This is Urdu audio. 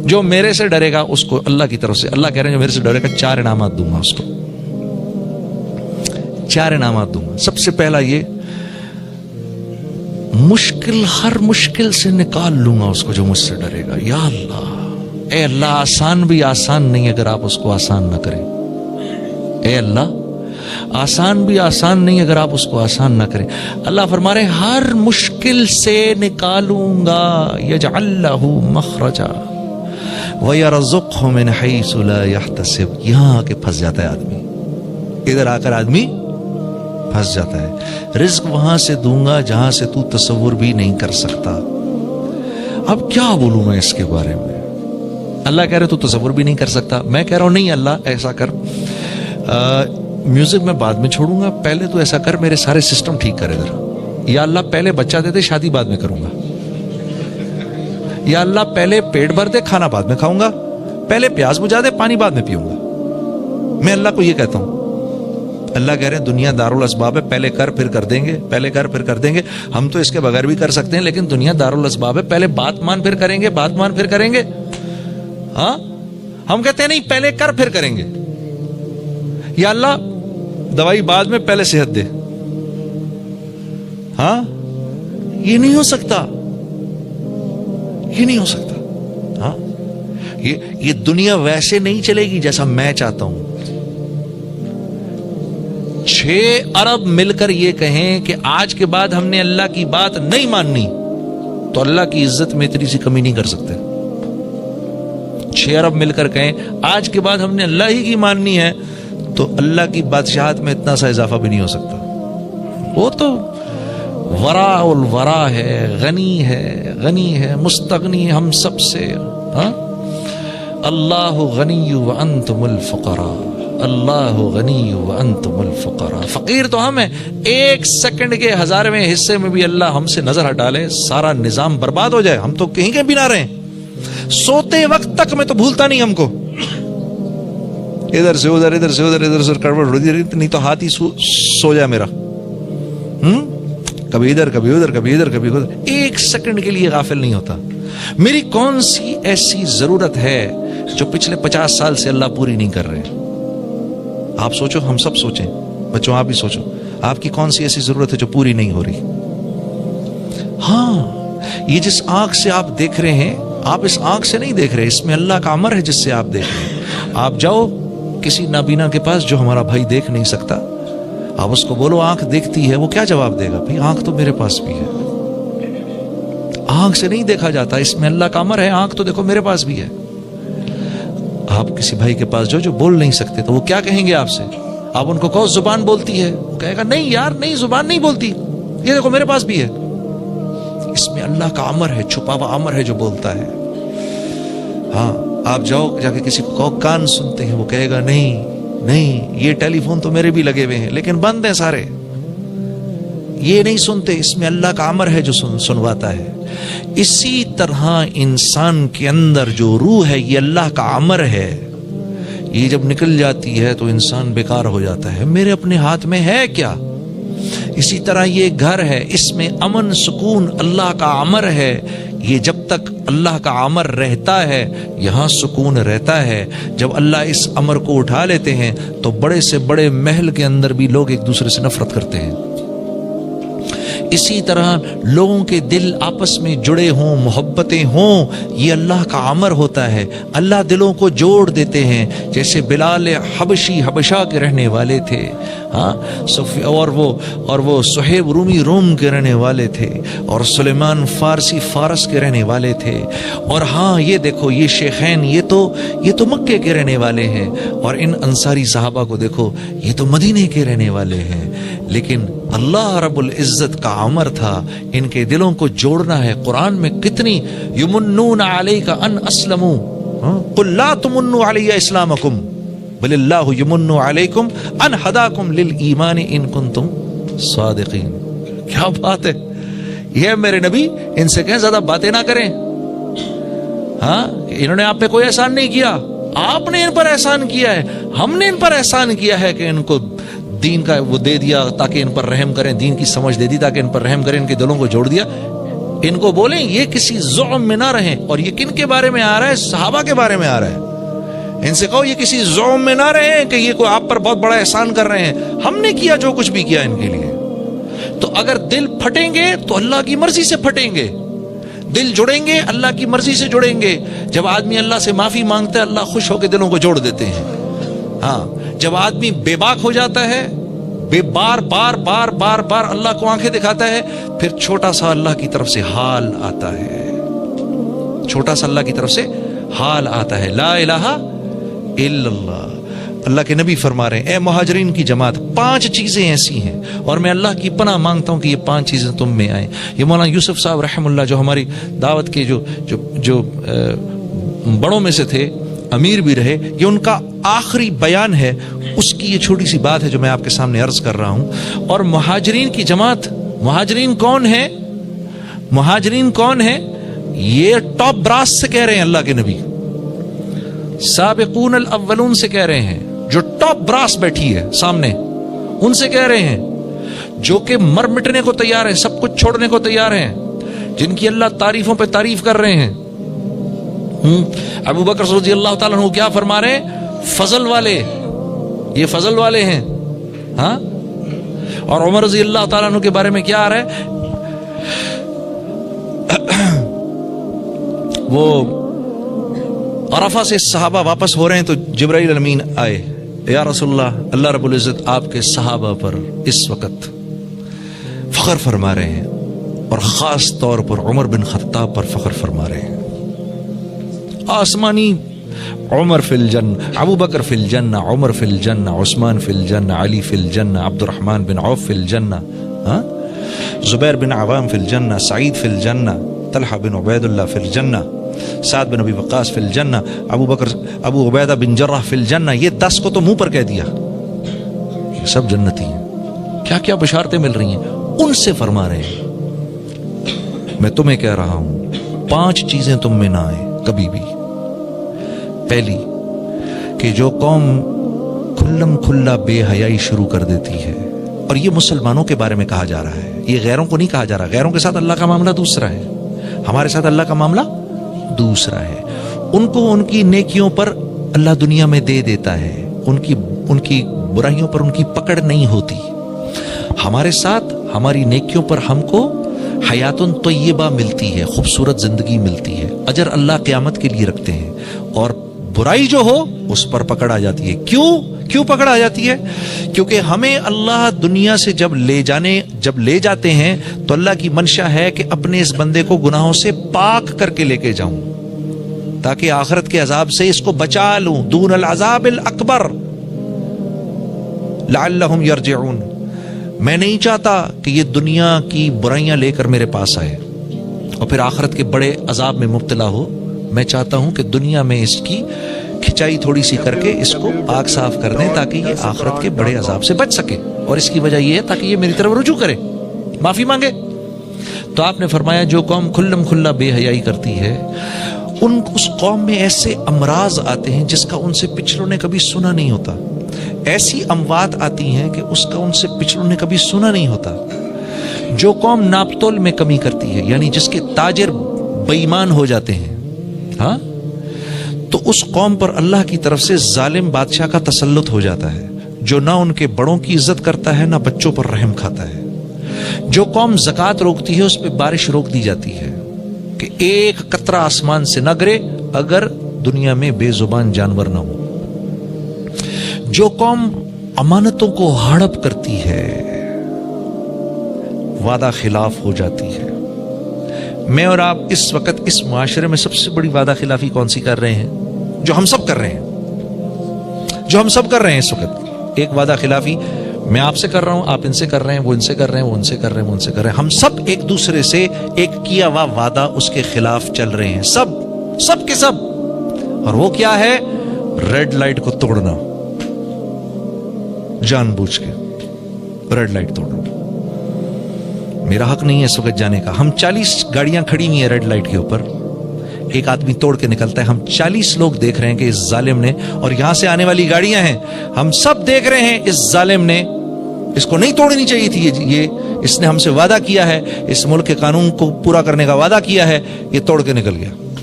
جو میرے سے ڈرے گا اس کو اللہ کی طرف سے اللہ کہہ رہے ہیں جو میرے سے ڈرے گا 4 انعامات دوں گا اس کو، 4 انعامات دوں گا۔ سب سے پہلا یہ ہر مشکل سے نکال لوں گا اس کو جو مجھ سے ڈرے گا۔ یا اللہ، اے اللہ آسان بھی آسان نہیں اگر آپ اس کو آسان نہ کریں، اے اللہ آسان بھی آسان نہیں اگر آپ اس کو آسان نہ کریں۔ اللہ فرما رہے ہر مشکل سے نکالوں گا، یجعل لہ مخرجا وَيَرْزُقْهُ مِنْ حَيْثُ لَا يَحْتَسِبُ۔ یہاں آ کے پھنس جاتا ہے آدمی، ادھر آ کر آدمی پھنس جاتا ہے۔ رزق وہاں سے دوں گا جہاں سے تو تصور بھی نہیں کر سکتا۔ اب کیا بولوں میں اس کے بارے میں؟ اللہ کہہ رہے تو تصور بھی نہیں کر سکتا، میں کہہ رہا ہوں نہیں اللہ ایسا کر، میوزک میں بعد میں چھوڑوں گا، پہلے تو ایسا کر میرے سارے سسٹم ٹھیک کر ادھر۔ یا اللہ پہلے بچہ دے دے، شادی بعد میں کروں گا۔ یا اللہ پہلے پیٹ بھر دے، کھانا بعد میں کھاؤں گا، پہلے پیاس بجھا دے، پانی بعد میں پیوں گا۔ میں اللہ کو یہ کہتا ہوں۔ اللہ کہہ رہے ہیں دنیا دارالاسباب ہے، پہلے کر پھر کر دیں گے، پہلے کر پھر کر دیں گے۔ ہم تو اس کے بغیر بھی کر سکتے ہیں، لیکن دنیا دارالاسباب ہے، پہلے بات مان پھر کریں گے، بات مان پھر کریں گے۔ ہاں ہم کہتے ہیں نہیں پہلے کر پھر کریں گے۔ یا اللہ دوائی بعد میں، پہلے صحت دے۔ ہاں یہ نہیں ہو سکتا، یہ نہیں ہو سکتا۔ ہاں یہ دنیا ویسے نہیں چلے گی جیسا میں چاہتا ہوں۔ 6 ارب مل کر یہ کہیں کہ آج کے بعد ہم نے اللہ کی بات نہیں ماننی تو اللہ کی عزت میں اتنی سی کمی نہیں کر سکتے۔ 6 ارب مل کر کہیں آج کے بعد ہم نے اللہ ہی کی ماننی ہے تو اللہ کی بادشاہت میں اتنا سا اضافہ بھی نہیں ہو سکتا۔ وہ تو ورا الورا ہے، غنی ہے مستغنی ہم سب سے۔ ہاں اللہ غنی وانتم الفقراء، اللہ غنی وانتم الفقراء۔ فقیر تو ہم ہیں، 1 سیکنڈ کے 1000ویں حصے میں بھی اللہ ہم سے نظر ہٹا لے، سارا نظام برباد ہو جائے، ہم تو کہیں کے بھی نہ رہیں۔ سوتے وقت تک میں تو بھولتا نہیں ہم کو، ادھر سے ادھر، ادھر سے ادھر، ادھر سے کڑوڑ ہو جائے، نہیں تو ہاتھ ہی سو جائے میرا۔ کبھی ادھر کبھی ادھر، کبھی ادھر کبھی ادھر، 1 سیکنڈ کے لیے غافل نہیں ہوتا۔ میری کون سی ایسی ضرورت ہے جو پچھلے 50 سال سے اللہ پوری نہیں کر رہے؟ آپ سوچو، ہم سب سوچیں، بچوں آپ بھی سوچو، آپ کی کون سی ایسی ضرورت ہے جو پوری نہیں ہو رہی؟ ہاں یہ جس آنکھ سے آپ دیکھ رہے ہیں، آپ اس آنکھ سے نہیں دیکھ رہے، اس میں اللہ کا امر ہے جس سے آپ دیکھ رہے ہیں۔ آپ جاؤ کسی نابینا کے پاس جو ہمارا بھائی دیکھ نہیں سکتا، آپ اس کو بولو آنکھ دیکھتی ہے، وہ کیا جواب دے گا؟ بھائی آنکھ تو میرے پاس بھی ہے۔ آنکھ سے نہیں دیکھا جاتا، اس میں اللہ کا امر ہے، آنکھ تو دیکھو میرے پاس بھی ہے۔ آپ کسی بھائی کے پاس جو بول نہیں سکتے تو وہ کیا کہیں گے آپ سے؟ آپ ان کو کہو زبان بولتی ہے، وہ کہے گا نہیں یار نہیں، زبان نہیں بولتی، یہ دیکھو میرے پاس بھی ہے۔ اس میں اللہ کا امر ہے، چھپا ہوا امر ہے جو بولتا ہے۔ ہاں آپ جاؤ جا کے کسی کو کان سنتے ہیں، وہ کہے گا نہیں نہیں، یہ ٹیلی فون تو میرے بھی لگے ہوئے ہیں لیکن بند ہیں سارے، یہ نہیں سنتے، اس میں اللہ کا امر ہے جو سنواتا ہے۔ اسی طرح انسان کے اندر جو روح ہے یہ اللہ کا امر ہے، یہ جب نکل جاتی ہے تو انسان بیکار ہو جاتا ہے، میرے اپنے ہاتھ میں ہے کیا؟ اسی طرح یہ گھر ہے، اس میں امن سکون اللہ کا امر ہے، یہ جب تک اللہ کا امر رہتا ہے یہاں سکون رہتا ہے۔ جب اللہ اس امر کو اٹھا لیتے ہیں تو بڑے سے بڑے محل کے اندر بھی لوگ ایک دوسرے سے نفرت کرتے ہیں۔ اسی طرح لوگوں کے دل آپس میں جڑے ہوں، محبتیں ہوں، یہ اللہ کا امر ہوتا ہے۔ اللہ دلوں کو جوڑ دیتے ہیں، جیسے بلال حبشی حبشہ کے رہنے والے تھے، ہاں اور وہ صہیب رومی روم کے رہنے والے تھے، اور سلیمان فارسی فارس کے رہنے والے تھے، اور ہاں یہ دیکھو یہ شیخین یہ تو مکے کے رہنے والے ہیں، اور ان انصاری صحابہ کو دیکھو یہ تو مدینے کے رہنے والے ہیں۔ لیکن اللہ رب العزت کا امر تھا ان کے دلوں کو جوڑنا ہے۔ قرآن میں کتنی یمنون علیک ان اسلموا، قل لا تمنوا علی اسلامکم بل اللہ یمن علیکم ان ہداکم للایمان ان کنتم صادقین۔ کیا بات ہے، یہ میرے نبی ان سے کہیں زیادہ باتیں نہ کریں، ہاں انہوں نے آپ پہ کوئی احسان نہیں کیا، آپ نے ان پر احسان کیا ہے، ہم نے ان پر احسان کیا ہے کہ ان کو دین کا وہ دے دیا تاکہ ان پر رحم کریں، دین کی سمجھ دے دی تاکہ ان پر رحم کریں، ان کے دلوں کو جوڑ دیا۔ ان کو بولیں یہ کسی زعم میں نہ رہیں. اور یہ کن کے بارے میں آ رہا ہے؟ صحابہ کے بارے میں آ رہا ہے. ان سے کہو یہ کسی زعم میں نہ رہیں کہ یہ کوئی آپ پر بہت بڑا احسان کر رہے ہیں. ہم نے کیا جو کچھ بھی کیا ان کے لیے. تو اگر دل پھٹیں گے تو اللہ کی مرضی سے پھٹیں گے, دل جڑیں گے اللہ کی مرضی سے جڑیں گے. جب آدمی اللہ سے معافی مانگتا ہے اللہ خوش ہو کے دلوں کو جوڑ دیتے ہیں. ہاں, جب آدمی بے باک ہو جاتا ہے, بار بار بار بار بار اللہ کو آنکھیں دکھاتا ہے, پھر چھوٹا سا اللہ کی طرف سے حال آتا ہے, چھوٹا سا اللہ کی طرف سے حال آتا ہے. لا الہ الا اللہ. اللہ کے نبی فرما رہے ہیں اے مہاجرین کی جماعت 5 چیزیں ایسی ہیں اور میں اللہ کی پناہ مانگتا ہوں کہ یہ 5 چیزیں تم میں آئیں. یہ مولانا یوسف صاحب رحم اللہ جو ہماری دعوت کے جو بڑوں میں سے تھے, امیر بھی رہے, یہ ان کا آخری بیان ہے. اس کی یہ چھوٹی سی بات ہے جو میں آپ کے سامنے عرض کر رہا ہوں. اور مہاجرین کی جماعت, مہاجرین کون ہے؟ مہاجرین کون ہے؟ یہ ٹاپ براس سے کہہ رہے ہیں اللہ کے نبی, سابقون الاولون سے کہہ رہے ہیں, جو ٹاپ براس بیٹھی ہے سامنے ان سے کہہ رہے ہیں, جو کہ مر مٹنے کو تیار ہیں, سب کچھ چھوڑنے کو تیار ہیں, جن کی اللہ تعریفوں پہ تعریف کر رہے ہیں. ابو بکر رضی اللہ تعالیٰ عنہ کیا فرما رہے ہیں؟ فضل والے, یہ فضل والے ہیں. ہاں, اور عمر رضی اللہ تعالیٰ عنہ کے بارے میں کیا آ رہا ہے؟ وہ عرفہ سے صحابہ واپس ہو رہے ہیں تو جبرائیل امین آئے, یا رسول اللہ, اللہ رب العزت آپ کے صحابہ پر اس وقت فخر فرما رہے ہیں اور خاص طور پر عمر بن خطاب پر فخر فرما رہے ہیں. آسمانی عمر فی الجنہ, ابو بکر فی الجنہ, عمر فی الجنہ, عثمان فی الجنہ, علی فی الجنہ, عبد الرحمن بن عوف فی الجنہ, زبیر بن عوام فی الجنہ, سعید فی الجنہ, طلحہ بن عبید اللہ فی الجنہ, سعد بن ابی وقاص فی الجنہ, ابو عبیدہ بن جرح فی الجنہ. یہ 10 کو تو منہ پر کہہ دیا, یہ سب جنتی ہیں. کیا کیا بشارتیں مل رہی ہیں, ان سے فرما رہے ہیں میں تمہیں کہہ رہا ہوں 5 چیزیں تم میں نہ آئیں کبھی بھی. پہلی کہ جو قوم کھلم کھلا بے حیائی شروع کر دیتی ہے, اور یہ مسلمانوں کے بارے میں کہا جا رہا ہے, یہ غیروں کو نہیں کہا جا رہا. غیروں کے ساتھ اللہ کا معاملہ دوسرا ہے, ہمارے ساتھ اللہ کا معاملہ دوسرا ہے. ان کو ان کی نیکیوں پر اللہ دنیا میں دے دیتا ہے, ان کی برائیوں پر ان کی پکڑ نہیں ہوتی. ہمارے ساتھ ہماری نیکیوں پر ہم کو حیات طیبہ ملتی ہے, خوبصورت زندگی ملتی ہے, اجر اللہ قیامت کے لیے رکھتے ہیں. اور برائی جو ہو اس پر پکڑ آ جاتی ہے. کیوں پکڑ آ جاتی ہے؟ کیونکہ ہمیں اللہ دنیا سے جب لے جاتے ہیں تو اللہ کی منشا ہے کہ اپنے اس بندے کو گناہوں سے پاک کر کے لے کے جاؤں, تاکہ آخرت کے عذاب سے اس کو بچا لوں, دون العذاب الاکبر لعلہم یرجعون. میں نہیں چاہتا کہ یہ دنیا کی برائیاں لے کر میرے پاس آئے اور پھر آخرت کے بڑے عذاب میں مبتلا ہو. میں چاہتا ہوں کہ دنیا میں اس کی کھچائی تھوڑی سی کر کے اس کو پاک صاف کر دیں تاکہ یہ آخرت کے بڑے عذاب سے بچ سکے. اور اس کی وجہ یہ ہے تاکہ یہ میری طرف رجوع کرے, معافی مانگے. تو آپ نے فرمایا جو قوم کھلم کھلا بے حیائی کرتی ہے اس قوم میں ایسے امراض آتے ہیں جس کا ان سے پچھلوں نے کبھی سنا نہیں ہوتا. ایسی اموات آتی ہیں کہ اس کا ان سے پچھلوں نے کبھی سنا نہیں ہوتا. جو قوم ناپتول میں کمی کرتی ہے, یعنی جس کے تاجر بے ایمان ہو جاتے ہیں, ہاں, تو اس قوم پر اللہ کی طرف سے ظالم بادشاہ کا تسلط ہو جاتا ہے, جو نہ ان کے بڑوں کی عزت کرتا ہے نہ بچوں پر رحم کھاتا ہے. جو قوم زکوٰۃ روکتی ہے اس پہ بارش روک دی جاتی ہے کہ ایک قطرہ آسمان سے نہ گرے اگر دنیا میں بے زبان جانور نہ ہو. جو قوم امانتوں کو ہڑپ کرتی ہے, وعدہ خلاف ہو جاتی ہے. میں اور آپ اس وقت اس معاشرے میں سب سے بڑی وعدہ خلافی کون سی کر رہے ہیں؟ جو ہم سب کر رہے ہیں اس وقت. ایک وعدہ خلافی میں آپ سے کر رہا ہوں, آپ ان سے کر رہے ہیں, وہ ان سے کر رہے ہیں, وہ ان سے کر رہے ہیں, وہ ان سے کر رہے ہیں. ہم سب ایک دوسرے سے ایک کیا ہوا وعدہ اس کے خلاف چل رہے ہیں, سب کے سب. اور وہ کیا ہے؟ ریڈ لائٹ کو توڑنا, جان بوجھ کے ریڈ لائٹ توڑنا. میرا حق نہیں ہے اس وقت جانے کا. ہم 40 گاڑیاں کھڑی ہوئی ہیں ریڈ لائٹ کے اوپر, ایک آدمی توڑ کے نکلتا ہے, ہم 40 لوگ دیکھ رہے ہیں کہ اس ظالم نے, اور یہاں سے آنے والی گاڑیاں ہیں, ہم سب دیکھ رہے ہیں اس ظالم نے اس کو نہیں توڑنی چاہیے تھی. یہ اس نے ہم سے وعدہ کیا ہے, اس ملک کے قانون کو پورا کرنے کا وعدہ کیا ہے, یہ توڑ کے نکل گیا.